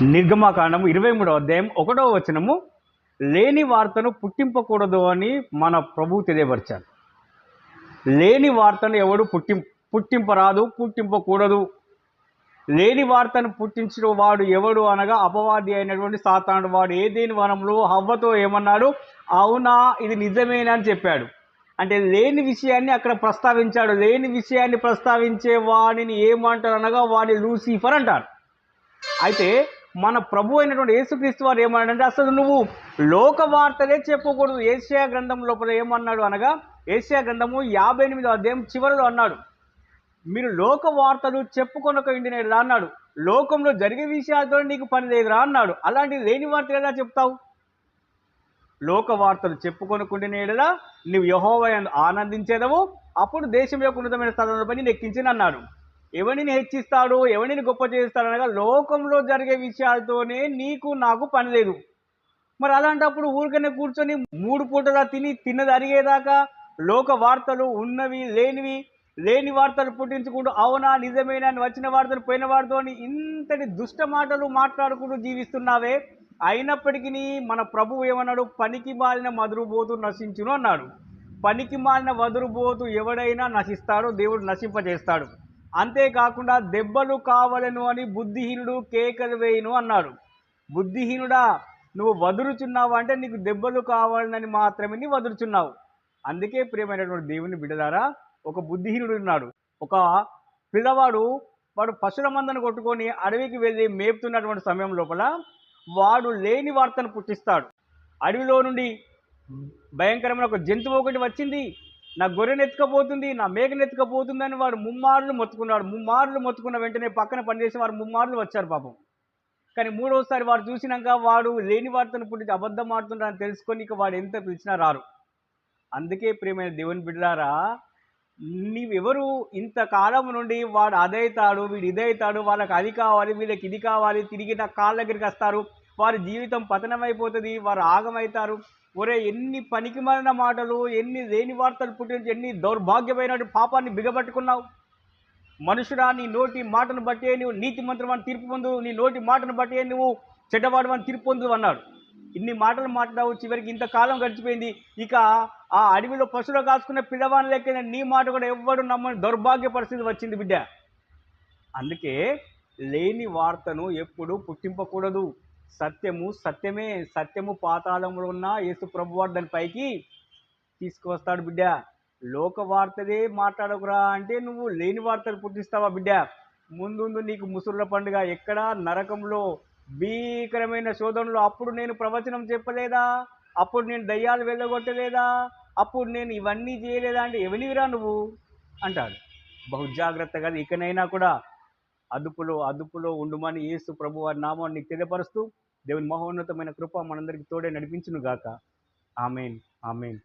నిర్గమకాండము 23వ అధ్యాయం 1వ వచనము, లేని వార్తను పుట్టింపకూడదు అని మన ప్రభువు తెలియపరిచారు. లేని వార్తను ఎవడు పుట్టింపరాదు, పుట్టింపకూడదు. లేని వార్తను పుట్టించిన వాడు ఎవడు అనగా అపవాది అయినటువంటి సాతానుడు. వాడు ఏదేని వనంలో హవ్వతో ఏమన్నాడు? అవునా, ఇది నిజమేనా అని చెప్పాడు. అంటే లేని విషయాన్ని అక్కడ ప్రస్తావించాడు. లేని విషయాన్ని ప్రస్తావించే వాడిని ఏమంటారు అనగా వాడి లూసిఫర్ అంటారు. అయితే మన ప్రభు అయినటువంటి యేసుక్రీస్తు వారు ఏమన్నాడంటే, అసలు నువ్వు లోక వార్తలే చెప్పకూడదు. ఏషియా గ్రంథం లోపల ఏమన్నాడు అనగా, ఏషియా గ్రంథము 58వ అధ్యాయం చివరిలో అన్నాడు, మీరు లోక వార్తలు చెప్పుకొనక ఇండినేడురా అన్నాడు. లోకంలో జరిగే విషయాలతో నీకు పని లేదురా అన్నాడు. అలాంటి లేని వార్తలు ఎలా చెప్తావు? లోక వార్తలు చెప్పుకొనుకుంటేనేడలా నువ్వు యెహోవాను ఆనందించేదవు, అప్పుడు దేశం యొక్క ఉన్నతమైన స్థలంలో పని నెక్కించిన అన్నాడు. ఎవరిని హెచ్చిస్తాడు, ఎవరిని గొప్ప చేస్తాడు అనగా లోకంలో జరిగే విషయాలతోనే నీకు నాకు పని లేదు. మరి అలాంటప్పుడు ఊరికనే కూర్చొని 3 పూటలా తిన్నది అరిగేదాకా లోక వార్తలు ఉన్నవి లేని వార్తలు పుట్టించుకుంటూ అవునా నిజమేనా అని వచ్చిన వార్తలు పోయిన వారితో ఇంతటి దుష్ట మాటలు మాట్లాడుకుంటూ జీవిస్తున్నావే. అయినప్పటికీ మన ప్రభువు ఏమన్నాడు? పనికి మాలిన మదురుబోతు నశించును అన్నాడు. పనికి మాలిన వదురుబోతు ఎవడైనా నశిస్తాడో దేవుడు నశింపజేస్తాడు. అంతేకాకుండా దెబ్బలు కావలను అని బుద్ధిహీనుడు కేకలు వేయును అన్నాడు. బుద్ధిహీనుడా, నువ్వు వదులుచున్నావు అంటే నీకు దెబ్బలు కావాలని మాత్రమే నీ వదులుచున్నావు. అందుకే ప్రియమైనటువంటి దేవుని బిడ్డలారా, ఒక బుద్ధిహీనుడు ఉన్నాడు. ఒక పిల్లవాడు వాడు పశువుల మందను కొట్టుకొని అడవికి వెళ్ళి మేపుతున్నటువంటి సమయం లోపల వాడు లేని వార్తను పుట్టిస్తాడు. అడవిలో నుండి భయంకరమైన ఒక జంతువు ఒకటి వచ్చింది, నా గొర్రెను ఎత్తుకపోతుంది, నా మేకను ఎత్తుకపోతుంది అని వాడు ముమ్మార్లు మొత్తుకున్నాడు. ముమ్మార్లు మొత్తుకున్న వెంటనే పక్కన పనిచేసి వారు ముమ్మార్లు వచ్చారు పాపం. కానీ 3వసారి వాడు చూసినాక వాడు లేని వార్తను పుట్టించి అబద్ధం ఆడుతున్నాడని తెలుసుకొని ఇక వాడు ఎంత పిలిచినా రారు. అందుకే ప్రియమైన దేవుని బిడ్డలారా, నీవెవరు? ఇంతకాలం నుండి వాడు అదైతాడు, వీడు ఇదైతాడు, వాళ్ళకి అది కావాలి, వీళ్ళకి ఇది కావాలి, తిరిగి నా కాళ్ళ దగ్గరికి వస్తారు, వారి జీవితం పతనమైపోతుంది, వారు ఆగమవుతారు. ఒరే, ఎన్ని పనికిమాలిన మాటలు, ఎన్ని లేని వార్తలు పుట్టించి, ఎన్ని దౌర్భాగ్యమైన పాపాన్ని బిగబట్టుకున్నావు. మనుషుడా, నీ నోటి మాటను బట్టే నువ్వు నీతి మంత్రమని తీర్పు పొందు, నీ నోటి మాటను బట్టే నువ్వు చెడ్డవాడు అని తీర్పు పొందు అన్నాడు. ఇన్ని మాటలు మాట్లాడావు, చివరికి ఇంతకాలం గడిచిపోయింది. ఇక ఆ అడవిలో పశువులు కాసుకున్న పిల్లవాని లెక్క నీ మాట కూడా ఎవ్వడు నమ్మని దౌర్భాగ్య పరిస్థితి వచ్చింది బిడ్డ. అందుకే లేని వార్తను ఎప్పుడు పుట్టింపకూడదు. సత్యము సత్యమే. సత్యము పాతాళంలో ఉన్న యేసు ప్రభువారు దాని పైకి తీసుకువస్తాడు బిడ్డ. లోక వార్తలే మాట్లాడకురా అంటే నువ్వు లేని వార్తలు పుట్టిస్తావా బిడ్డ? ముందు నీకు ముసురుల పండుగ ఎక్కడ? నరకంలో భీకరమైన శోధనలో. అప్పుడు నేను ప్రవచనం చెప్పలేదా? అప్పుడు నేను దయ్యాలు వెళ్ళగొట్టలేదా? అప్పుడు నేను ఇవన్నీ చేయలేదా అంటే ఎవనివిరా నువ్వు అంటాడు. బహుజాగ్రత్తగా ఇకనైనా కూడా అదుపులో ఉండుమని యేసు ప్రభు వారి నామాన్ని తెలియపరుస్తూ దేవుని మహోన్నతమైన కృప మనందరికీ తోడే నడిపించును గాక. ఆమేన్, ఆమేన్.